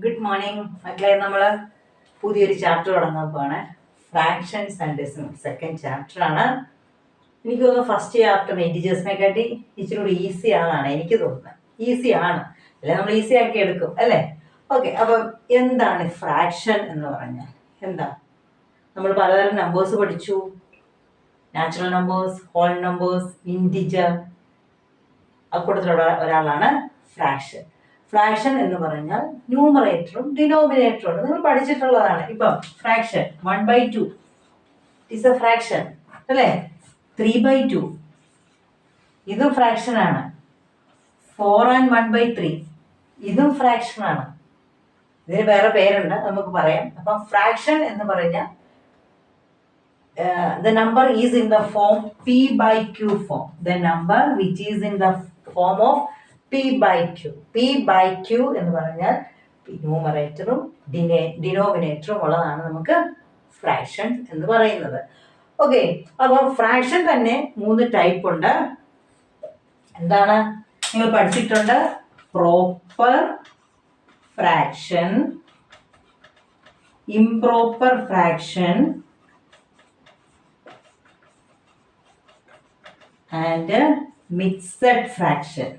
Good morning മക്കളെ. നമ്മൾ പുതിയൊരു ചാപ്റ്റർ തുടങ്ങാൻ പോവാണ്. Fractions and decimal second chapter ആണ്. എനിക്ക് തോന്നുന്നു ഫസ്റ്റ് ചാപ്റ്റർ ഇൻറ്റിജേഴ്സിനെ കാട്ടി ഇച്ചിരി കൂടി ഈസി ആണെന്നാണ് എനിക്ക് തോന്നുന്നത്. ഈസി ആണ്, അല്ലെ? നമ്മൾ ഈസി ആക്കി എടുക്കും, അല്ലേ? ഓക്കെ. അപ്പം എന്താണ് ഫ്രാക്ഷൻ എന്ന് പറഞ്ഞാൽ? എന്താ? നമ്മൾ പലതരം നമ്പേഴ്സ് പഠിച്ചു. Natural numbers, whole numbers, integer. അക്കൂട്ടത്തിലുള്ള ഒരാളാണ് ഫ്രാക്ഷൻ. ഫ്രാക്ഷൻ എന്ന് പറഞ്ഞാൽ ന്യൂമറേറ്ററും ഡിനോമിനേറ്ററും ഉണ്ട്. നിങ്ങൾ പഠിച്ചിട്ടുള്ളതാണ്. ഇപ്പം ഫ്രാക്ഷൻ 1/2 ഇസ് എ ഫ്രാക്ഷൻ, അല്ലേ? 3/2 ഇതും ഫ്രാക്ഷൻ ആണ്. 4 and 1/3 ഇതും ഫ്രാക്ഷൻ ആണ്. ഇതിന് വേറെ പേരുണ്ട്, നമുക്ക് പറയാം. അപ്പം ഫ്രാക്ഷൻ എന്ന് പറഞ്ഞാൽ the number is in the form p/q form. The number which is in the form of p/q. p/q എന്ന് പറഞ്ഞാൽ ന്യൂമറേറ്ററും ഡിനോമിനേറ്ററും ഉള്ളതാണ് നമുക്ക് ഫ്രാക്ഷൻ എന്ന് പറയുന്നത്. ഓക്കെ. അപ്പോൾ ഫ്രാക്ഷൻ തന്നെ 3 ടൈപ്പ് ഉണ്ട്. എന്താണ്? നിങ്ങൾ പഠിച്ചിട്ടുണ്ട്. Proper fraction, improper fraction and mixed fraction.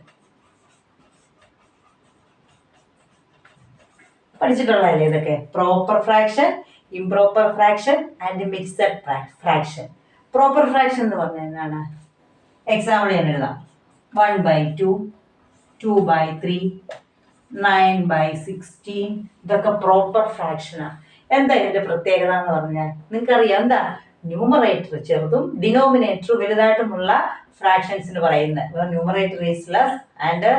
പഠിച്ചിട്ടുള്ളതല്ലേ ഇതൊക്കെ? Proper fraction, improper fraction and mixed fraction. Proper fraction എന്ന് പറഞ്ഞാൽ എന്താണ്? എക്സാമ്പിൾ ഞാൻ എഴുതാം. 1/2, 2/3, 9/16. ഇതൊക്കെ പ്രോപ്പർ ഫ്രാക്ഷനാണ്. എന്താ ഇതിന്റെ പ്രത്യേകത എന്ന് പറഞ്ഞാൽ നിങ്ങൾക്കറിയാം. എന്താ? ന്യൂമറേറ്റർ ചെറുതും ഡിനോമിനേറ്റർ വലുതായിട്ടുമുള്ള ഫ്രാക്ഷൻസിന് പറയുന്നത്. Numerator is less and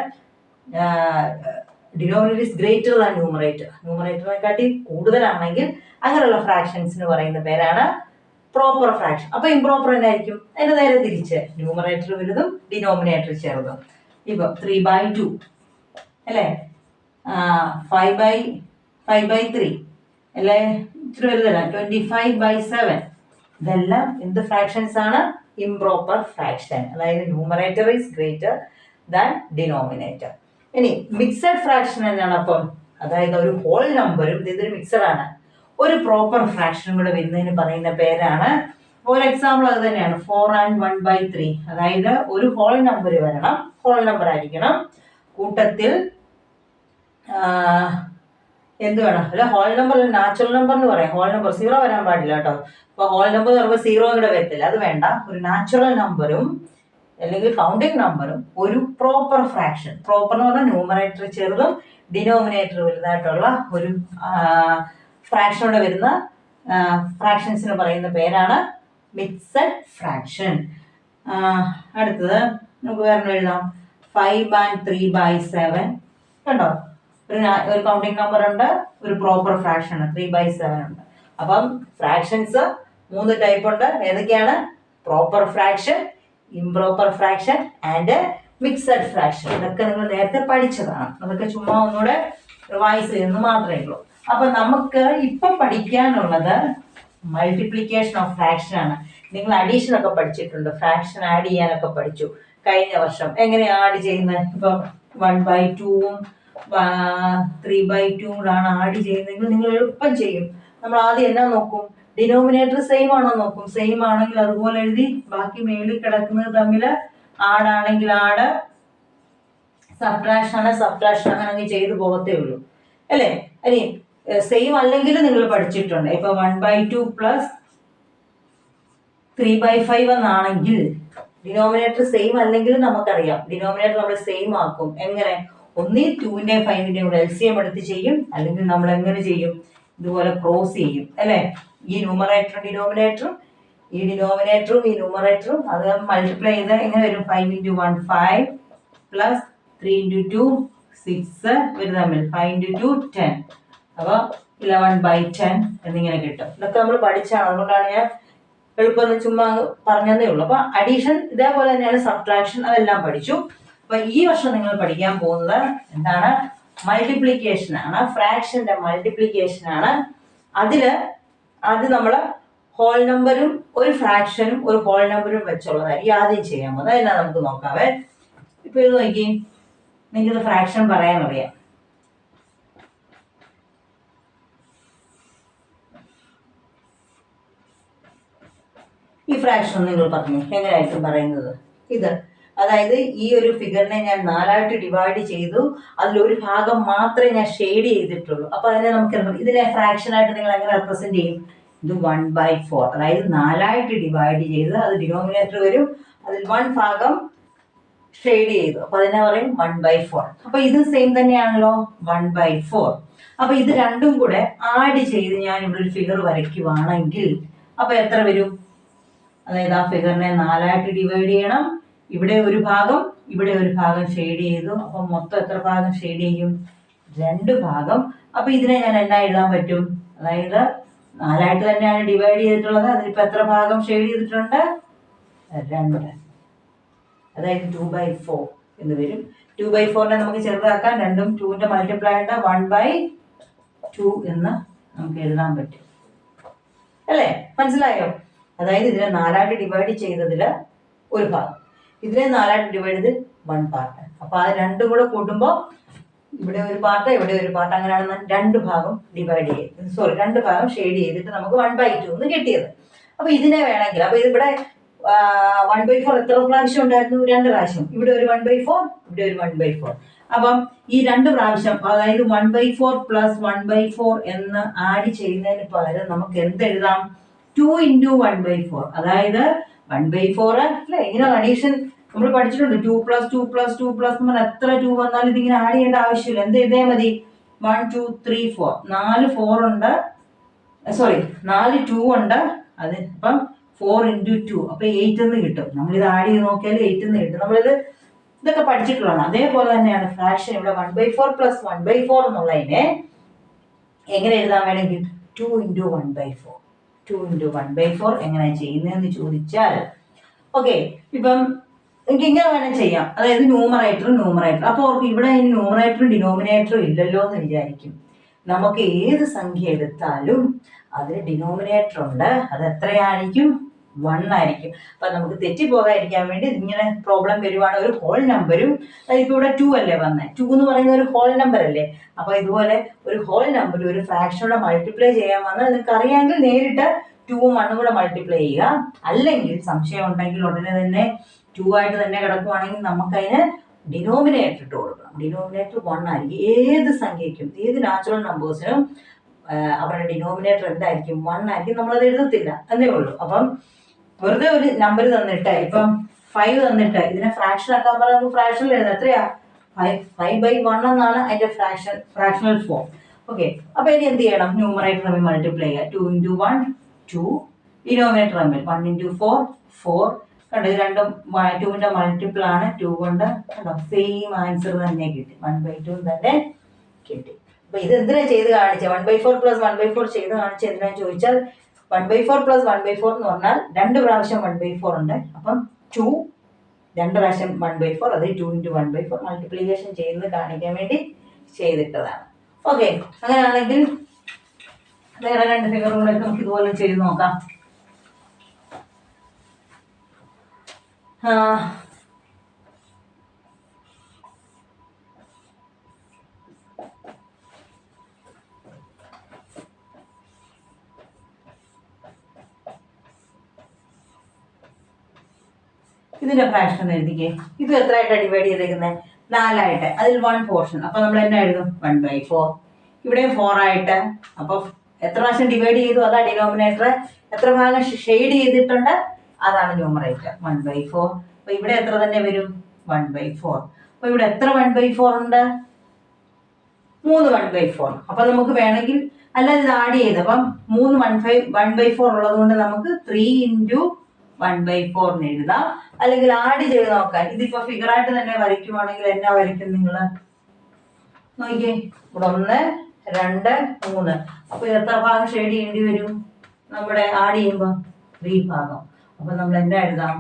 denominator is greater than numerator. ന്യൂമറേറ്ററിനെ കാട്ടി കൂടുതലാണെങ്കിൽ അങ്ങനെയുള്ള ഫ്രാക്ഷൻസിന് പറയുന്ന പേരാണ് പ്രോപ്പർ ഫ്രാക്ഷൻ. അപ്പൊ ഇംപ്രോപ്പർ എന്നായിരിക്കും? അതിന്റെ നേരെ തിരിച്ച്, ന്യൂമറേറ്റർ വലുതും ഡിനോമിനേറ്റർ ചെറുതും. ഇപ്പൊ 3/2 അല്ലേ? 5/3 അല്ലേ? ഇച്ചിരി വലുതല്ല. 25/7. ഇതെല്ലാം എന്ത് ഫ്രാക്ഷൻസ് ആണ്? Improper fraction. അതായത് numerator is greater than denominator. ഇനി മിക്സഡ് ഫ്രാക്ഷൻ എന്നാണ്. അപ്പം അതായത് ഒരു ഹോൾ നമ്പറും ഇതൊരു മിക്സഡ് ആണ്, ഒരു പ്രോപ്പർ ഫ്രാക്ഷനും കൂടെ വരുന്നതിന് പറയുന്ന പേരാണ്. ഒരു എക്സാമ്പിൾ അത് തന്നെയാണ്. 4 and 1/3. അതായത് ഒരു ഹോൾ നമ്പർ വരണം, ഹോൾ നമ്പർ ആയിരിക്കണം. കൂട്ടത്തിൽ എന്ത് വേണം? അല്ല, ഹോൾ നമ്പർ നാച്ചുറൽ നമ്പർ എന്ന് പറയാം. ഹോൾ നമ്പർ 0 വരാൻ പാടില്ല കേട്ടോ. അപ്പൊ ഹോൾ നമ്പർ എന്ന് പറയുമ്പോൾ 0 കൂടെ വരത്തില്ല, അത് വേണ്ട. ഒരു നാച്ചുറൽ നമ്പറും അല്ലെങ്കിൽ കൗണ്ടിങ് നമ്പറും ഒരു പ്രോപ്പർ ഫ്രാക്ഷൻ. പ്രോപ്പർ എന്ന് പറഞ്ഞാൽ ന്യൂമറേറ്റർ ചെറുതും ഡിനോമിനേറ്റർ വലുതായിട്ടുള്ള ഒരു ഫ്രാക്ഷനോടെ വരുന്ന ഫ്രാക്ഷൻസിന് പറയുന്ന പേരാണ് മിക്സഡ് ഫ്രാക്ഷൻ. അടുത്തത് നമുക്ക് വേറെ എഴുതാം. 5 and 3/7. കണ്ടോ? ഒരു കൗണ്ടിങ് നമ്പർ ഉണ്ട്, ഒരു പ്രോപ്പർ ഫ്രാക്ഷൻ 3/7 ഉണ്ട്. അപ്പം ഫ്രാക്ഷൻസ് 3 ടൈപ്പ് ഉണ്ട്. ഏതൊക്കെയാണ്? Proper fraction, improper fraction and mixed fraction. ഇതൊക്കെ നിങ്ങൾ നേരത്തെ പഠിച്ചതാണ്. അതൊക്കെ ചുമ്മാ ഒന്നുകൂടെ റിവൈസ് ചെയ്യുന്നത് മാത്രമേ ഉള്ളൂ. അപ്പൊ നമുക്ക് ഇപ്പൊ പഠിക്കാനുള്ളത് മൾട്ടിപ്ലിക്കേഷൻ ഓഫ് ഫ്രാക്ഷൻ ആണ്. നിങ്ങൾ അഡീഷൻ ഒക്കെ പഠിച്ചിട്ടുണ്ട്, ഫ്രാക്ഷൻ ആഡ് ചെയ്യാനൊക്കെ പഠിച്ചു കഴിഞ്ഞ വർഷം. എങ്ങനെ ആഡ് ചെയ്യുന്നത്? ഇപ്പൊ 1/2ഉം 3/2 കൂടാണ് ആഡ് ചെയ്യുന്നതെങ്കിൽ നിങ്ങൾ എളുപ്പം ചെയ്യും. നമ്മൾ ആദ്യം എന്നാ നോക്കും? ഡിനോമിനേറ്റർ സെയിം ആണോ നോക്കും. സെയിം ആണെങ്കിൽ അതുപോലെ എഴുതി, ബാക്കി മേളിൽ കിടക്കുന്നത് തമ്മിൽ ആഡാണെങ്കിൽ ആഡ്, സബ്ട്രാക്ഷൻ ആണെങ്കിൽ സബ്ട്രാക്ഷൻ, അങ്ങനെ ചെയ്തു പോകത്തേ ഉള്ളൂ, അല്ലേ? ഇനി സെയിം അല്ലെങ്കിൽ നിങ്ങൾ പഠിച്ചിട്ടുണ്ട്. ഇപ്പൊ 1/2 പ്ലസ് 3/5 എന്നാണെങ്കിൽ ഡിനോമിനേറ്റർ സെയിം അല്ലെങ്കിൽ നമുക്കറിയാം ഡിനോമിനേറ്റർ നമ്മൾ സെയിം ആക്കും. എങ്ങനെ? ഒന്നീ 2ന്റെയും 5ന്റെയും കൂടെ LCM എടുത്ത് ചെയ്യും, അല്ലെങ്കിൽ നമ്മൾ എങ്ങനെ ചെയ്യും? ഇതുപോലെ ക്രോസ് ചെയ്യും, അല്ലേ? ഈ ന്യൂമറേറ്ററും ഡിനോമിനേറ്ററും, ഈ ഡിനോമിനേറ്ററും ഈ ന്യൂമറേറ്ററും അത് മൾട്ടിപ്ലൈ ചെയ്ത് എങ്ങനെ വരും? 5 × 1 5 പ്ലസ് 3 × 2 6 വരും തമ്മിൽ 5 × 2 10. അപ്പോൾ 11/10 എന്നിങ്ങനെ കിട്ടും. ഇതൊക്കെ നമ്മൾ പഠിച്ചാണ്, അതുകൊണ്ടാണ് ഞാൻ എളുപ്പം ചുമ്മാ പറഞ്ഞതേ ഉള്ളൂ. അപ്പൊ അഡീഷൻ ഇതേപോലെ തന്നെയാണ്, സബ്ട്രാക്ഷൻ അതെല്ലാം പഠിച്ചു. അപ്പൊ ഈ വർഷം നിങ്ങൾ പഠിക്കാൻ പോകുന്നത് എന്താണ്? മൾട്ടിപ്ലിക്കേഷൻ ആണ്. ഫ്രാക്ഷന്റെ മൾട്ടിപ്ലിക്കേഷൻ ആണ്. അത് നമ്മൾ ഹോൾ നമ്പറും ഒരു ഫ്രാക്ഷനും ഒരു ഹോൾ നമ്പറും വെച്ചുള്ളതായിരിക്കും ആദ്യം ചെയ്യാൻ പോകുന്നത്. അതെല്ലാം നമുക്ക് നോക്കാവേ. ഇപ്പൊ ഇത് നോക്കി, നിങ്ങൾക്കിത് ഫ്രാക്ഷൻ പറയാൻ അറിയാം. ഈ ഫ്രാക്ഷൻ നിങ്ങൾ പറഞ്ഞു എങ്ങനെയായിരിക്കും പറയുന്നത്? ഇത് അതായത് ഈ ഒരു ഫിഗറിനെ ഞാൻ 4ആയിട്ട് ഡിവൈഡ് ചെയ്തു, അതിലൊരു ഭാഗം മാത്രമേ ഞാൻ ഷെയ്ഡ് ചെയ്തിട്ടുള്ളൂ. അപ്പൊ അതിനെ നമുക്ക് ഇതിനെ ഫ്രാക്ഷൻ ആയിട്ട് നിങ്ങൾ എങ്ങനെ റെപ്രസെന്റ് ചെയ്യും? ഇത് 1/4, അതായത് 4ആയിട്ട് ഡിവൈഡ് ചെയ്ത് അത് ഡിനോമിനേറ്റർ വരും, അതിൽ 1 ഭാഗം ഷെയ്ഡ് ചെയ്തു, അപ്പൊ അതിനെ പറയും 1/4. അപ്പൊ ഇത് സെയിം തന്നെയാണല്ലോ, 1/4. അപ്പൊ ഇത് രണ്ടും കൂടെ ആഡ് ചെയ്ത് ഞാൻ ഇവിടെ ഒരു ഫിഗർ വരയ്ക്കുവാണെങ്കിൽ അപ്പൊ എത്ര വരും? അതായത് ആ ഫിഗറിനെ 4ആയിട്ട് ഡിവൈഡ് ചെയ്യണം, ഇവിടെ ഒരു ഭാഗം ഇവിടെ ഒരു ഭാഗം ഷെയ്ഡ് ചെയ്തു, അപ്പൊ മൊത്തം എത്ര ഭാഗം ഷെയ്ഡ് ചെയ്യും? 2 ഭാഗം. അപ്പൊ ഇതിനെ ഞാൻ എന്നാ എഴുതാൻ പറ്റും? അതായത് 4ആയിട്ട് തന്നെയാണ് ഡിവൈഡ് ചെയ്തിട്ടുള്ളത്, അതിലിപ്പോ എത്ര ഭാഗം ഷെയ്ഡ് ചെയ്തിട്ടുണ്ട്? 2. അതായത് 2/4 എന്ന് വരും. 2/4നെ നമുക്ക് ചെറുതാക്കാൻ, രണ്ടും 2ന്റെ മൾട്ടിപ്ലൈ ഉണ്ട്, 1/2 എന്ന് നമുക്ക് എഴുതാൻ പറ്റും അല്ലേ? മനസ്സിലായോ? അതായത് ഇതിനെ 4ആയിട്ട് ഡിവൈഡ് ചെയ്തതില് ഒരു ഭാഗം, ഇതിനെ 4ആയിട്ട് ഡിവൈഡ് ചെയ്ത് 1 പാർട്ട്. അപ്പൊ അത് രണ്ടും കൂടെ കൂട്ടുമ്പോൾ ഇവിടെ ഒരു പാർട്ട് ഇവിടെ ഒരു പാർട്ട്, അങ്ങനെയാണ് 2 ഭാഗം ഡിവൈഡ് ചെയ്ത് 2 ഭാഗം ഷെയ്ഡ് ചെയ്തിട്ട് നമുക്ക് 1/2 എന്ന് കിട്ടിയത്. അപ്പൊ ഇതിനെ വേണമെങ്കിൽ, അപ്പൊ ഇതിവിടെ 1/4 എത്ര പ്രാവശ്യം ഉണ്ടായിരുന്നു? 2 പ്രാവശ്യം. ഇവിടെ ഒരു 1/4, ഇവിടെ ഒരു 1/4. അപ്പം ഈ 2 പ്രാവശ്യം, അതായത് 1/4 + 1/4 എന്ന് ആഡ് ചെയ്യുന്നതിന് പകരം നമുക്ക് എന്തെഴുതാം? 2 × 1/4. അതായത് 1/4 അല്ലെ, ഇങ്ങനെ അഡീഷൻ നമ്മൾ പഠിച്ചിട്ടുണ്ട്. 2 + 2 + 2 + നമ്മൾ എത്ര 2 വന്നാലും ഇതിങ്ങനെ ആഡ് ചെയ്യേണ്ട ആവശ്യമില്ല. എന്ത് ചെയ്തേ മതി? 1 2 3 4, 4 4 ഉണ്ട്, 4 2 ഉണ്ട്, അത് ഇപ്പം 4 × 2, അപ്പൊ 8 എന്ന് കിട്ടും. നമ്മളിത് ആഡ് ചെയ്ത് നോക്കിയാൽ 8 എന്ന് കിട്ടും. നമ്മളിത് ഇതൊക്കെ പഠിച്ചിട്ടുള്ളതാണ്. അതേപോലെ തന്നെയാണ് ഫ്രാക്ഷൻ. ഇവിടെ 1/4 + 1/4 എന്നുള്ളതിനെ എങ്ങനെ എഴുതാൻ വേണമെങ്കിൽ 2 × 1/4. 2 × 1/4 എങ്ങനെ ചെയ്യുന്നതെന്ന് ചോദിച്ചാൽ, ഓക്കെ, ഇപ്പം എനിക്ക് ഇങ്ങനെ വേണം ചെയ്യാം. അതായത് ന്യൂമറേറ്റർ. അപ്പൊ ഓർക്ക് ഇവിടെ ന്യൂമറേറ്ററും ഡിനോമിനേറ്ററും ഇല്ലല്ലോ എന്ന് വിചാരിക്കും. നമുക്ക് ഏത് സംഖ്യ എടുത്താലും അതിന് ഡിനോമിനേറ്റർ ഉണ്ട്, അത് എത്രയായിരിക്കും? 1 ആയിരിക്കും. അപ്പൊ നമുക്ക് തെറ്റിപ്പോകാതിരിക്കാൻ വേണ്ടി ഇങ്ങനെ പ്രോബ്ലം വരുവാണ്. ഒരു ഹോൾ നമ്പരും, ഇപ്പൊ ഇവിടെ 2 അല്ലേ വന്നേ, 2 എന്ന് പറയുന്ന ഒരു ഹോൾ നമ്പർ അല്ലേ. അപ്പൊ ഇതുപോലെ ഒരു ഹോൾ നമ്പർ ഒരു ഫ്രാക്ഷനോടെ മൾട്ടിപ്ലൈ ചെയ്യാൻ വന്നാൽ നിങ്ങൾക്ക് അറിയാമെങ്കിൽ നേരിട്ട് 2ഉം 1ഉം കൂടെ മൾട്ടിപ്ലൈ ചെയ്യുക. അല്ലെങ്കിൽ സംശയം ഉണ്ടെങ്കിൽ ഉടനെ തന്നെ 2 ആയിട്ട് തന്നെ കിടക്കുവാണെങ്കിൽ നമുക്കതിന് ഡിനോമിനേറ്റർ ഇട്ട് കൊടുക്കണം. ഡിനോമിനേറ്റർ 1 ആയിരിക്കും. ഏത് സംഖ്യയ്ക്കും, ഏത് നാച്ചുറൽ നമ്പേഴ്സിനും അവരുടെ ഡിനോമിനേറ്റർ എന്തായിരിക്കും? 1 ആയിരിക്കും. നമ്മളത് എഴുതത്തില്ല എന്നേ ഉള്ളൂ. അപ്പം വെറുതെ ഒരു നമ്പർ തന്നിട്ട്, ഇപ്പം 5 തന്നിട്ട് ഇതിനെ ഫ്രാക്ഷൻ ആക്കാൻ പറഞ്ഞാൽ നമുക്ക് ഫ്രാക്ഷനിൽ എഴുതാം. എത്രയാ? 5/1 എന്നാണ് അതിന്റെ ഫ്രാക്ഷണൽ ഫോം. ഓക്കെ, അപ്പൊ ഇനി എന്ത് ചെയ്യണം? ന്യൂമറേറ്റർ തമ്മിൽ മൾട്ടിപ്ലൈ ചെയ്യുക. 2 × 1 2, ഡിനോമിനേറ്റർ തമ്മിൽ 1 × 4 4. കണ്ടോ, ഇത് രണ്ടും 2ന്റെ മൾട്ടിപ്പിൾ ആണ്. 2 കൊണ്ട് കണ്ടോ സെയിം ആൻസർ തന്നെ കിട്ടി, 1/2 തന്നെ കിട്ടി. അപ്പൊ ഇത് എന്തിനാ ചെയ്ത് കാണിച്ചത്? 1/4 + 1/4 ചെയ്ത് കാണിച്ചത് എന്തിനാന്ന് ചോദിച്ചാൽ, 1/4 + 1/4 എന്ന് പറഞ്ഞാൽ 2 പ്രാവശ്യം 1/4 ഉണ്ട്. അപ്പം 2 പ്രാവശ്യം 1/4, അത് 2 × 1/4 മൾട്ടിപ്ലിക്കേഷൻ ചെയ്യുന്നത് കാണിക്കാൻ വേണ്ടി ചെയ്തിട്ടതാണ്. ഓക്കെ, അങ്ങനെയാണെങ്കിൽ വേറെ 2 ഫിഗറുകളൊക്കെ നമുക്ക് ഇതുപോലെ ചെയ്ത് നോക്കാം. ഇതിന്റെ ഫ്രാക്ഷൻ എഴുതിക്കേ. ഇത് എത്രയായിട്ടാണ് ഡിവൈഡ് ചെയ്തേക്കുന്നത്? 4 ആയിട്ട്. അതിൽ 1 പോർഷൻ. അപ്പൊ നമ്മൾ എന്നാ എഴുതും? 1/4. ഇവിടെ 4 ആയിട്ട്. അപ്പൊ എത്ര പ്രാവശ്യം ഡിവൈഡ് ചെയ്തു? അതാ ഡിനോമിനേറ്റർ. എത്ര ഭാഗം ഷെയ്ഡ് ചെയ്തിട്ടുണ്ട്? അതാണ് ന്യൂമറേറ്റർ. 1/4. അപ്പൊ ഇവിടെ എത്ര തന്നെ വരും? 1/4. അപ്പൊ ഇവിടെ എത്ര 1/4 ഉണ്ട്? 3 1/4. അപ്പൊ നമുക്ക് വേണമെങ്കിൽ അല്ലാതെ ഇത് ആഡ് ചെയ്ത്, അപ്പം 3 1/4 ഉള്ളത് കൊണ്ട് നമുക്ക് 3 × 1/4 എന്ന് എഴുതാം. അല്ലെങ്കിൽ ആഡ് ചെയ്ത് നോക്കാൻ, ഇതിപ്പോ ഫിഗറായിട്ട് തന്നെ വരയ്ക്കുവാണെങ്കിൽ എന്നാ വരയ്ക്കും നിങ്ങൾ? നോക്കിയേ, ഇവിടെ 1 2 3. അപ്പൊ എത്ര ഭാഗം ഷെയ്ഡ് ചെയ്യേണ്ടി വരും? നമ്മുടെ ആഡ് ചെയ്യുമ്പോ 3 ഭാഗം. അപ്പൊ നമ്മൾ എന്നാ എഴുതാം?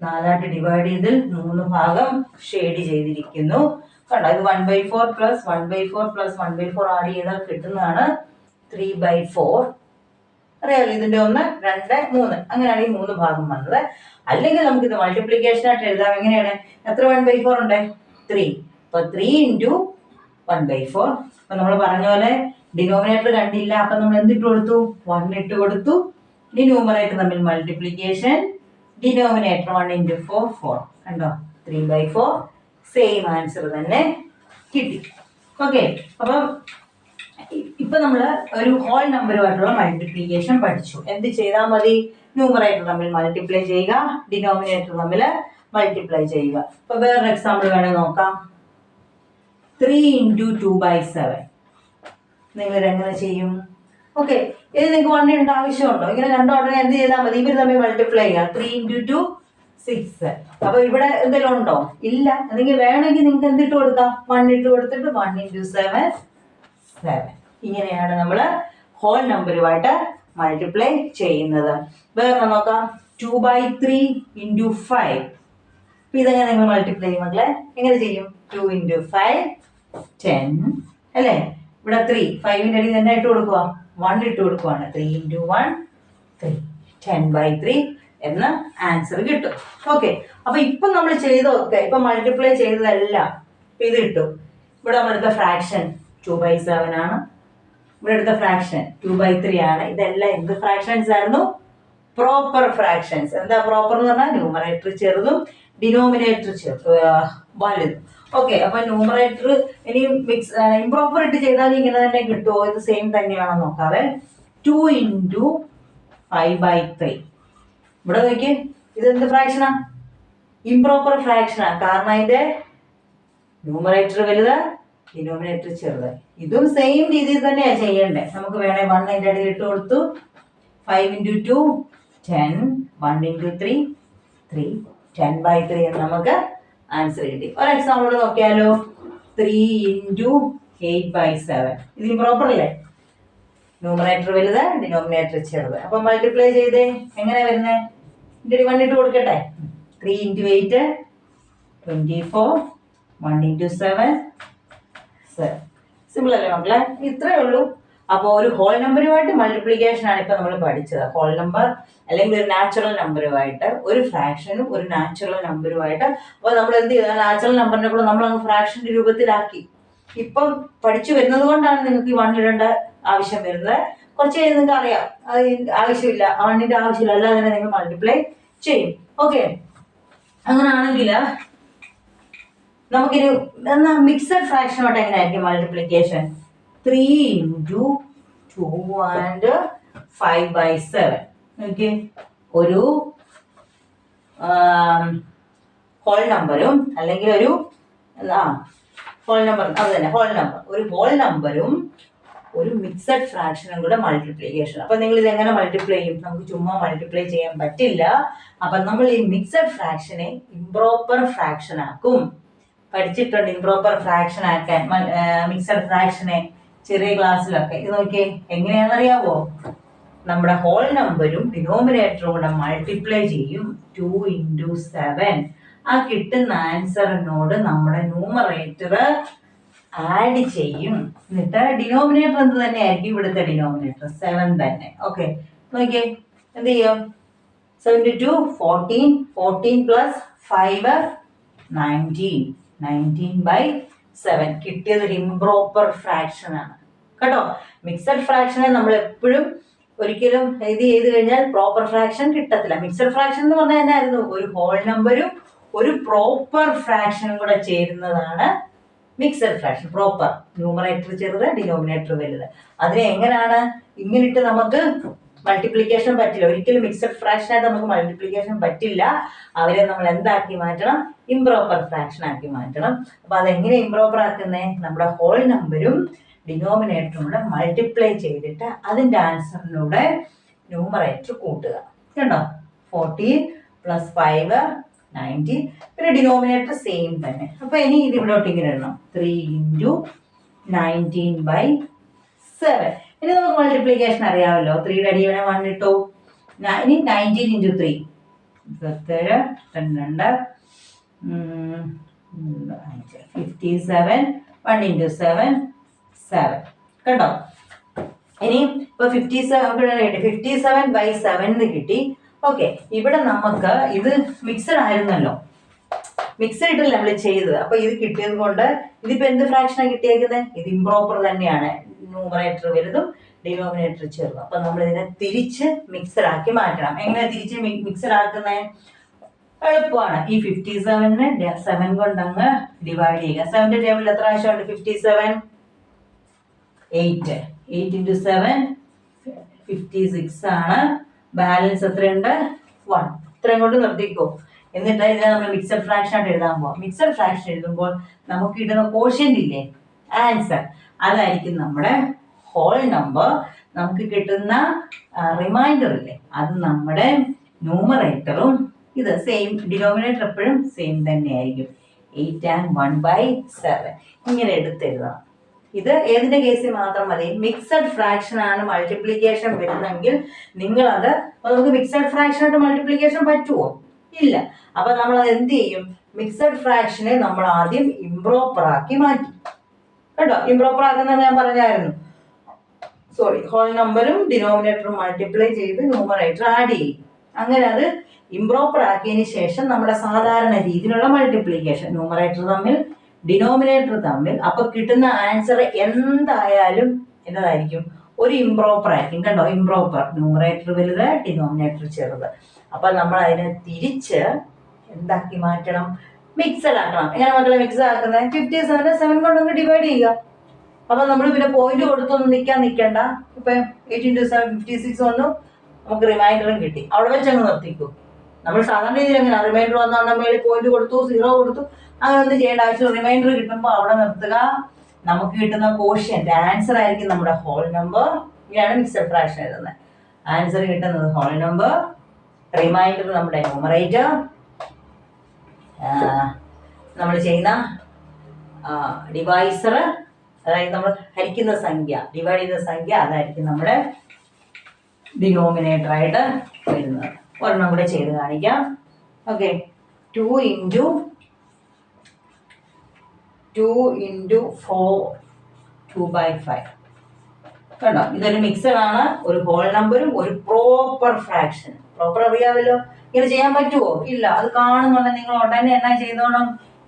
4ആയിട്ട് ഡിവൈഡ് ചെയ്ത് 3 ഭാഗം ഷെയ്ഡ് ചെയ്തിരിക്കുന്നു. കണ്ടോ, ഇത് 1/4 + 1/4 + 1/4 ആഡ് ചെയ്താൽ കിട്ടുന്നതാണ് 3/4. അറിയാമല്ലോ, ഇതിന്റെ 1 2 3, അങ്ങനെയാണ് ഈ 3 ഭാഗം വന്നത്. അല്ലെങ്കിൽ നമുക്ക് ഇത് മൾട്ടിപ്ലിക്കേഷൻ ആയിട്ട് എഴുതാം. എങ്ങനെയാണ്? എത്ര 1/4 ഉണ്ട്? 3. അപ്പൊ 3 × 1/4. അപ്പൊ നമ്മൾ പറഞ്ഞ പോലെ ഡിനോമിനേറ്റർ കണ്ടില്ല, അപ്പൊ നമ്മൾ എന്തിട്ട് കൊടുത്തു? 1 ഇട്ട് കൊടുത്തു. ഇനി ന്യൂമറേറ്റർ തമ്മിൽ മൾട്ടിപ്ലിക്കേഷൻ, ഡിനോമിനേറ്റർ 1 into 4 4, കണ്ടോ 3/4, സെയിം ആൻസർ തന്നെ കിട്ടി. ഓക്കെ, അപ്പം ഇപ്പൊ നമ്മൾ ഒരു ഹോൾ നമ്പറുമായിട്ടുള്ള മൾട്ടിപ്ലിക്കേഷൻ പഠിച്ചു. എന്ത് ചെയ്താൽ മതി? ന്യൂമറേറ്റർ തമ്മിൽ മൾട്ടിപ്ലൈ ചെയ്യുക, ഡിനോമിനേറ്റർ തമ്മിൽ മൾട്ടിപ്ലൈ ചെയ്യുക. ഇപ്പൊ വേറൊരു എക്സാമ്പിൾ വേണേൽ നോക്കാം. 3 into 2/7 നിങ്ങൾ ഇതെങ്ങനെ ചെയ്യും? ഓക്കെ, ഇത് നിങ്ങൾക്ക് 1 ഇടേണ്ട ആവശ്യമുണ്ടോ? ഇങ്ങനെ രണ്ടോ ഉടനെ എന്ത് ചെയ്താൽ മതി? ഇവർ തമ്മിൽ മൾട്ടിപ്ലൈ ചെയ്യുക. 3 into 2 6. അപ്പൊ ഇവിടെ എന്തെങ്കിലും ഉണ്ടോ? ഇല്ല. അല്ലെങ്കിൽ വേണമെങ്കിൽ നിങ്ങൾക്ക് എന്തിട്ട് കൊടുക്കാം? 1 ഇട്ട് കൊടുത്തിട്ട് 1 into 7 7. ഇങ്ങനെയാണ് നമ്മൾ ഹോൾ നമ്പറുമായിട്ട് മൾട്ടിപ്ലൈ ചെയ്യുന്നത്. വേറെ നോക്കാം. 2/3 into 5. അപ്പൊ ഇതെങ്ങനെ നിങ്ങൾ മൾട്ടിപ്ലൈ ചെയ്യും മക്കളെ? എങ്ങനെ ചെയ്യും? 2 into 5 10 അല്ലേ? ഇവിടെ 3 5ന്റെ അടിയിൽ തന്നെ ഇട്ട് കൊടുക്കുക, 1 ഇട്ട് കൊടുക്കുവാണ്. 3 into 1 3, 10/3 എന്ന ആൻസർ കിട്ടും. ഓക്കെ, അപ്പൊ ഇപ്പൊ നമ്മൾ ചെയ്തൊക്കെ ഇപ്പൊ മൾട്ടിപ്ലൈ ചെയ്തതെല്ലാം ഇത് കിട്ടും. ഇവിടെ നമ്മളെടുത്ത ഫ്രാക്ഷൻ 2/7 ആണ്. ഇവിടെ എടുത്ത ഫ്രാക്ഷൻ 2/3 ആണ്. ഇതെല്ലാം എന്ത് ഫ്രാക്ഷൻസ് ആയിരുന്നു? Proper fractions. എന്താ പ്രോപ്പർ എന്ന് പറഞ്ഞാൽ ന്യൂമറേറ്റർ ചെറുതും ഡിനോമിനേറ്റർ വലുതും. ഓക്കെ, അപ്പൊ ന്യൂമറേറ്റർ ഇനി ഇംപ്രോപ്പർ ഇട്ട് ചെയ്താൽ ഇങ്ങനെ തന്നെ കിട്ടുമോ? ഇത് സെയിം തന്നെയാണോ നോക്കാവേ. 2 into 5/3. ഇവിടെ നോക്കി, ഇത് എന്ത് ഫ്രാക്ഷനാ? ഇംപ്രോപ്പർ ഫ്രാക്ഷനാ. കാരണം അതിന്റെ ന്യൂമറേറ്റർ വലുത്, ഡിനോമിനേറ്റർ ചെറുത്. ഇതും സെയിം രീതിയിൽ തന്നെയാ ചെയ്യണ്ടേ. നമുക്ക് വേണേ 1 അതിന്റെ ഇടയിൽ ഇട്ട് കൊടുത്തു. 5 into 2 10, 1 into 3 3, 10/3 എന്ന് നമുക്ക് ആൻസർ കിട്ടി. ഒരു എക്സാമ്പിൾ നോക്കിയാലോ. 3 into 8/7. ഇത് ഇംപ്രോപ്പർ അല്ലേ? ന്യൂമറേറ്റർ വലുത്, ഡിനോമിനേറ്റർ ചെറുത്. അപ്പൊ മൾട്ടിപ്ലൈ ചെയ്തേ എങ്ങനെ വരുന്നേ? ഇതിന്റെ 1 ഇട്ട് കൊടുക്കട്ടെ. 3 into 8 24, 1 into 7 7. സിമ്പിൾ അല്ലേ മക്കളെ? ഇത്രയേ ഉള്ളൂ. അപ്പോൾ ഒരു ഹോൾ നമ്പറുമായിട്ട് മൾട്ടിപ്ലിക്കേഷൻ ആണ് ഇപ്പൊ നമ്മൾ പഠിച്ചത്. ഹോൾ നമ്പർ അല്ലെങ്കിൽ ഒരു നാച്ചുറൽ നമ്പറുമായിട്ട്, ഒരു ഫ്രാക്ഷനും ഒരു നാച്ചുറൽ നമ്പറുമായിട്ട്. അപ്പോൾ നമ്മൾ എന്ത് ചെയ്താൽ നാച്ചുറൽ നമ്പറിനെ കൂടെ നമ്മൾ അങ്ങ് ഫ്രാക്ഷന്റെ രൂപത്തിലാക്കി. ഇപ്പം പഠിച്ചു വരുന്നത് കൊണ്ടാണ് നിങ്ങൾക്ക് ഈ 1 ഇടേണ്ട ആവശ്യം വരുന്നത്. കുറച്ച് കഴിഞ്ഞ് നിങ്ങൾക്ക് അറിയാം അത് ആവശ്യമില്ല, 1ന്റെ ആവശ്യമില്ല, അല്ലാതെ തന്നെ നിങ്ങൾ മൾട്ടിപ്ലൈ ചെയ്യും. ഓക്കെ, അങ്ങനെയാണെങ്കിൽ നമുക്കൊരു എന്നാ മിക്സഡ് ഫ്രാക്ഷനുമായിട്ട് എങ്ങനെയായിരിക്കും മൾട്ടിപ്ലിക്കേഷൻ? 3 into 2 and 5/7. ഓക്കെ, ഒരു ഹോൾ നമ്പറും അല്ലെങ്കിൽ ഒരു ഹോൾ നമ്പർ, അത് തന്നെ ഹോൾ നമ്പർ, ഒരു ഹോൾ നമ്പറും ഒരു മിക്സഡ് ഫ്രാക്ഷനും കൂടെ മൾട്ടിപ്ലിക്കേഷൻ. അപ്പൊ നിങ്ങൾ ഇത് എങ്ങനെ മൾട്ടിപ്ലൈ ചെയ്യും? നമുക്ക് ചുമ്മാ മൾട്ടിപ്ലൈ ചെയ്യാൻ പറ്റില്ല. അപ്പൊ നമ്മൾ ഈ മിക്സഡ് ഫ്രാക്ഷനെ ഇംപ്രോപ്പർ ഫ്രാക്ഷൻ ആക്കും. പഠിച്ചിട്ടുണ്ട് ഇംപ്രോപ്പർ ഫ്രാക്ഷൻ ആക്കാൻ മിക്സഡ് ഫ്രാക്ഷനെ ചെറിയ ക്ലാസ്സിലൊക്കെ. ഇത് നോക്കിയേ എങ്ങനെയാണെന്നറിയാവോ? നമ്മുടെ ഹോൾ നമ്പരും ഡിനോമിനേറ്ററും കൂടെ മൾട്ടിപ്ലൈ ചെയ്യും. 2 into 7. ആ കിട്ടുന്ന ആൻസറിനോട് നമ്മുടെ ന്യൂമറേറ്റർ ആഡ് ചെയ്യും. എന്നിട്ട് ഡിനോമിനേറ്റർ എന്ത് തന്നെ ആയിരിക്കും? ഇവിടുത്തെ ഡിനോമിനേറ്റർ 7 തന്നെ. ഓക്കെ, നോക്കിയേ എന്ത് ചെയ്യും? 7 into 2 14, 14 plus 5 19, 19/7. കിട്ടിയത് ഒരു ഇംപ്രോപ്പർ ഫ്രാക്ഷൻ ആണ് കേട്ടോ. മിക്സഡ് ഫ്രാക്ഷനെ നമ്മൾ എപ്പോഴും ഒരിക്കലും ഇത് ചെയ്ത് കഴിഞ്ഞാൽ പ്രോപ്പർ ഫ്രാക്ഷൻ കിട്ടത്തില്ല. മിക്സഡ് ഫ്രാക്ഷൻ എന്ന് പറഞ്ഞാൽ എന്നായിരുന്നു? ഒരു ഹോൾ നമ്പരും ഒരു പ്രോപ്പർ ഫ്രാക്ഷനും കൂടെ ചേരുന്നതാണ് മിക്സഡ് ഫ്രാക്ഷൻ. പ്രോപ്പർ, ന്യൂമറേറ്റർ ചെറുത്, ഡിനോമിനേറ്റർ വലുത്. അതിനെ എങ്ങനെയാണ് ഇങ്ങനിട്ട് നമുക്ക് മൾട്ടിപ്ലിക്കേഷൻ പറ്റില്ല. ഒരിക്കലും മിക്സഡ് ഫ്രാക്ഷനായിട്ട് നമുക്ക് മൾട്ടിപ്ലിക്കേഷൻ പറ്റില്ല. അവരെ നമ്മൾ എന്താക്കി മാറ്റണം? ഇംപ്രോപ്പർ ഫ്രാക്ഷൻ ആക്കി മാറ്റണം. അപ്പൊ അതെങ്ങനെ ഇംപ്രോപ്പർ ആക്കുന്നേ? നമ്മുടെ ഹോൾ നമ്പരും ഡിനോമിനേറ്ററും കൂടെ മൾട്ടിപ്ലൈ ചെയ്തിട്ട് അതിന്റെ ആൻസറിലൂടെ ന്യൂമറേറ്റർ കൂട്ടുക. കണ്ടോ? 14 plus 5 19. പിന്നെ ഡിനോമിനേറ്റർ സെയിം തന്നെ. അപ്പൊ ഇനി ഇത് ഇവിടോട്ട് ഇങ്ങനെ ഇടണം. 3 into 19/7. ഇനി നമുക്ക് മൾട്ടിപ്ലിക്കേഷൻ അറിയാമല്ലോ. 3യുടെ അടി വേണേ 1 ഇട്ടു. ഇനി 19 into 3 27, 57, 1 into 7 7. കണ്ടോ? ഇനി ഇപ്പൊ 57/7 കിട്ടി. ഓക്കെ, ഇവിടെ നമുക്ക് ഇത് മിക്സഡ് ആയിരുന്നല്ലോ, മിക്സഡ് ഇട്ടല്ല നമ്മൾ ചെയ്തത്. അപ്പൊ ഇത് കിട്ടിയത് കൊണ്ട് ഇതിപ്പോ എന്ത് ഫ്രാക്ഷനാണ് കിട്ടിയേക്കുന്നത്? ഇത് ഇംപ്രോപ്പർ തന്നെയാണ്. ന്യൂമറേറ്റർ വലുതും ഡിനോമിനേറ്റർ ചേർന്നു. അപ്പൊ നമ്മൾ ഇതിനെ തിരിച്ച് മിക്സഡ് ആക്കി മാറ്റണം. എങ്ങനെ തിരിച്ച് മിക്സഡ് ആക്കുന്നത്? എളുപ്പമാണ്. ഈ 57നെ 7 കൊണ്ട് അങ്ങ് ഡിവൈഡ് ചെയ്യുക. 7ന്റെ ടേബിളിൽ എത്ര ആവശ്യമുണ്ട്? 57, 8 × 7 56 ആണ്. ബാലൻസ് എത്രയുണ്ട്? 1. ഇത്രയും കൊണ്ട് നിർത്തിക്കോ. എന്നിട്ട് ഇതിനെ നമ്മൾ മിക്സഡ് ഫ്രാക്ഷൻ ആയിട്ട് എഴുതാൻ പോവാം. മിക്സഡ് ഫ്രാക്ഷൻ എഴുതുമ്പോൾ നമുക്ക് കിട്ടുന്ന കോഷ്യന്റ് ഇല്ലേ, ആൻസർ, അതായിരിക്കും നമ്മുടെ ഹോൾ നമ്പർ. നമുക്ക് കിട്ടുന്ന റിമൈൻഡർ ഇല്ലേ, അത് നമ്മുടെ ന്യൂമറേറ്ററും ഇത് സെയിം, ഡിനോമിനേറ്റർ എപ്പോഴും സെയിം തന്നെയായിരിക്കും. 8 and 1/7 ഇങ്ങനെ എടുത്തെഴുതാം. ഇത് ഏതിന്റെ കേസിൽ മാത്രം മതി? മിക്സഡ് ഫ്രാക്ഷൻ ആണ് മൾട്ടിപ്ലിക്കേഷൻ വരുന്നെങ്കിൽ നിങ്ങളത്, നമുക്ക് മിക്സഡ് ഫ്രാക്ഷൻ ആയിട്ട് മൾട്ടിപ്ലിക്കേഷൻ പറ്റുമോ? ഇല്ല. അപ്പൊ നമ്മൾ അത് എന്ത് ചെയ്യും? മിക്സഡ് ഫ്രാക്ഷനെ നമ്മൾ ആദ്യം ഇംപ്രോപ്പർ ആക്കി മാറ്റി. കേട്ടോ, ഇംപ്രോപ്പർ ആക്കുന്നത് ഞാൻ പറഞ്ഞായിരുന്നു. സോറി, ഹോൾ നമ്പറും ഡിനോമിനേറ്ററും മൾട്ടിപ്ലൈ ചെയ്ത് ന്യൂമറേറ്റർ ആഡ് ചെയ്യും. അങ്ങനെ അത് ഇംപ്രോപ്പർ ആക്കിയതിന് ശേഷം നമ്മുടെ സാധാരണ രീതിയിലുള്ള മൾട്ടിപ്ലിക്കേഷൻ, ന്യൂമറേറ്റർ തമ്മിൽ ഡിനോമിനേറ്റർ തമ്മിൽ, അപ്പൊ കിട്ടുന്ന ആൻസർ എന്തായാലും എന്നതായിരിക്കും? ഒരു ഇംപ്രോപ്പർ ആയിരിക്കും. കണ്ടോ, ഇംപ്രോപ്പർ, ന്യൂമറേറ്റർ വലുത്, ഡിനോമിനേറ്റർ ചെറുത്. അപ്പൊ നമ്മൾ അതിനെ തിരിച്ച് എന്താക്കി മാറ്റണം? മിക്സഡ് ആക്കണം. എങ്ങനെ മക്കളെ മിക്സ് ആക്കുന്നത്? 57നെ 7 കൊണ്ട് ഡിവൈഡ് ചെയ്യുക. അപ്പൊ നമ്മൾ പിന്നെ പോയിന്റ് കൊടുത്തൊന്നും നിൽക്കണ്ട. ഇപ്പൊ 8 × 7 56 വന്നു, നമുക്ക് റിമൈൻഡറും കിട്ടി. അവിടെ വെച്ച് അങ്ങ് നിർത്തിക്കും. നമ്മൾ സാധാരണ രീതിയിൽ എങ്ങനെ റിമൈൻഡർ വന്നാൽ മേളിൽ പോയിന്റ് കൊടുത്തു, 0 കൊടുത്തു, അങ്ങനെ ഒന്നും ചെയ്യേണ്ട ആവശ്യം. റിമൈൻഡർ കിട്ടുമ്പോൾ അവിടെ നിർത്തുക. നമുക്ക് കിട്ടുന്ന കോഷ്യന്റ് ആൻസർ ആയിരിക്കും നമ്മുടെ ഹോൾ നമ്പർ. ഇങ്ങനെയാണ് മിക്സഡ് ഫ്രാക്ഷൻ എഴുതുന്നത്. ആൻസർ കിട്ടുന്നത് ഹോൾ നമ്പർ, റിമൈൻഡർ നമ്മുടെ ന്യൂമറേറ്റർ, നമ്മൾ ചെയ്യുന്ന ഡിവൈസർ, അതായത് നമ്മൾ ഹരിക്കുന്ന സംഖ്യ, ഡിവൈഡ് ചെയ്യുന്ന സംഖ്യ, അതായിരിക്കും നമ്മുടെ ഡിനോമിനേറ്റർ ആയിട്ട് വരുന്നത്. ഒരെണ്ണം കൂടെ ചെയ്ത് കാണിക്കാം. ഓക്കെ, 2 × 4 2/5. കണ്ടോ, ഇതൊരു മിക്സഡ് ആണ്. ഒരു ഹോൾ നമ്പറും ഒരു പ്രോപ്പർ ഫ്രാക്ഷൻ. പ്രോപ്പർ അറിയാമല്ലോ. ഇങ്ങനെ ചെയ്യാൻ പറ്റുമോ? ഇല്ല. അത് കാണുന്നുണ്ടെങ്കിൽ നിങ്ങൾ ഉടനെ എന്നാ ചെയ്തോണം?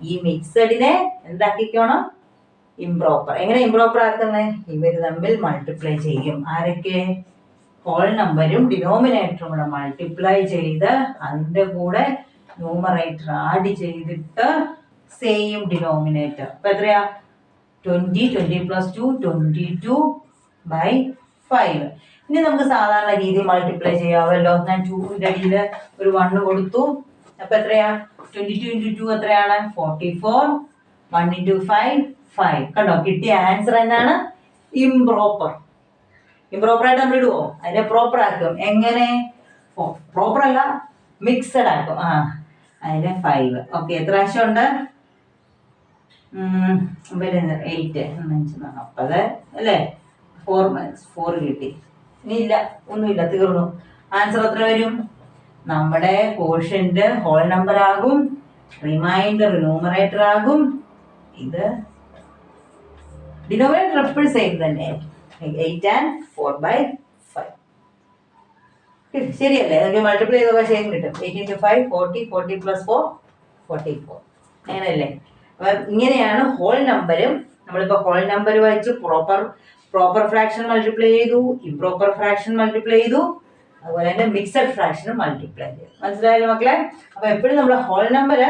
ഈ മിക്സഡിനെ എന്താക്കിക്കോണം? ഇംപ്രോപ്പർ. എങ്ങനെ ഇംപ്രോപ്പർ ആക്കുന്നത്? ഇവർ തമ്മിൽ മൾട്ടിപ്ലൈ ചെയ്യും. ആരൊക്കെ? ഹോൾ നമ്പരും ഡിനോമിനേറ്ററും കൂടെ മൾട്ടിപ്ലൈ ചെയ്ത് അതിന്റെ കൂടെ ന്യൂമറേറ്റർ ആഡ് ചെയ്തിട്ട് സെയിം ഡിനോമിനേറ്റർ. അപ്പൊ എത്രയാ? 20 + 2 22/5. ഇനി നമുക്ക് സാധാരണ രീതി മൾട്ടിപ്ലൈ ചെയ്യാമല്ലോ. ഞാൻ 2ന്റെ അടിയിൽ ഒരു 1 കൊടുത്തു. അപ്പൊ എത്രയാ? 22 × 2 എത്രയാണ്? 44. 1 × 5 5. കണ്ടോ, കിട്ടിയ ആൻസർ എന്നാണ്? ഇംപ്രോപ്പർ. ഇംപ്രോപ്പർ ആയിട്ട് നമ്മൾ ഇടുവോ? അതിനെ പ്രോപ്പർ ആക്കും. എങ്ങനെ? പ്രോപ്പർ അല്ല, മിക്സഡ് ആക്കും. അതിന് 5. ഓക്കെ, എത്ര ആവശ്യമുണ്ട്? 8 40 അല്ലേ? 4 - 4 കിട്ടി. ഇനി ഇല്ല, ഒന്നുമില്ല, തീർന്നു. ആൻസർ എത്ര വരും? നമ്മുടെ കോഷ്യന്റ് ഹോൾ നമ്പർ ആകും, റിമൈൻഡർ ന്യൂമറേറ്റർ ആകും. ഇത് ഡിനോമിനേറ്റർ എപ്പോഴും സെയിം തന്നെ, 8 and 4/5. ശരിയല്ലേ? നമുക്ക് മൾട്ടിപ്ലൈ ചെയ്ത സെയിം കിട്ടും. 8 × 5 40, 40 + 4 44. അങ്ങനെയല്ലേ? അപ്പൊ ഇങ്ങനെയാണ് ഹോൾ നമ്പരും. നമ്മളിപ്പോ ഹോൾ നമ്പർ വായിച്ചു, പ്രോപ്പർ ഫ്രാക്ഷൻ മൾട്ടിപ്ലൈ ചെയ്തു, ഇംപ്രോപ്പർ ഫ്രാക്ഷൻ മൾട്ടിപ്ലൈ ചെയ്തു, അതുപോലെ തന്നെ മിക്സഡ് ഫ്രാക്ഷനും മൾട്ടിപ്ലൈ ചെയ്തു. മനസ്സിലായല്ലോ മക്കളെ? അപ്പൊ എപ്പോഴും നമ്മുടെ ഹോൾ നമ്പർ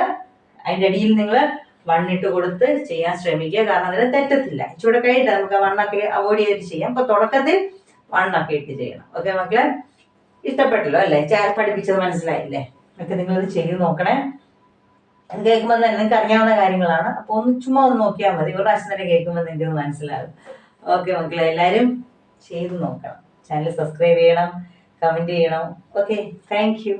അതിന്റെ അടിയിൽ നിങ്ങൾ 1 ഇട്ട് കൊടുത്ത് ചെയ്യാൻ ശ്രമിക്കുക. കാരണം അതിന് തെറ്റത്തില്ല. ഇച്ചിരി കഴിഞ്ഞിട്ട് നമുക്ക് 1 ഒക്കെ അവോയ്ഡ് ചെയ്തിട്ട് ചെയ്യാം. അപ്പൊ തുടക്കത്തിൽ 1 ഒക്കെ ഇട്ട് ചെയ്യണം. ഓക്കെ മക്കളെ? ഇഷ്ടപ്പെട്ടല്ലോ അല്ലേ? പഠിപ്പിച്ചത് മനസ്സിലായില്ലേ? ഒക്കെ നിങ്ങളിത് ചെയ്ത് നോക്കണേ. അത് കേൾക്കുമ്പോൾ തന്നെ നിങ്ങൾക്ക് അറിയാവുന്ന കാര്യങ്ങളാണ്. അപ്പൊ ചുമ്മാ ഒന്ന് നോക്കിയാൽ മതി. ഒരു പ്രാവശ്യം തന്നെ കേൾക്കുമ്പോൾ നിങ്ങൾക്ക് അത് മനസ്സിലാകും. ഓക്കെ മക്കളെ, എല്ലാവരും ചെയ്ത് നോക്കണം. ചാനൽ സബ്സ്ക്രൈബ് ചെയ്യണം, കമന്റ് ചെയ്യണം. Okay, thank you.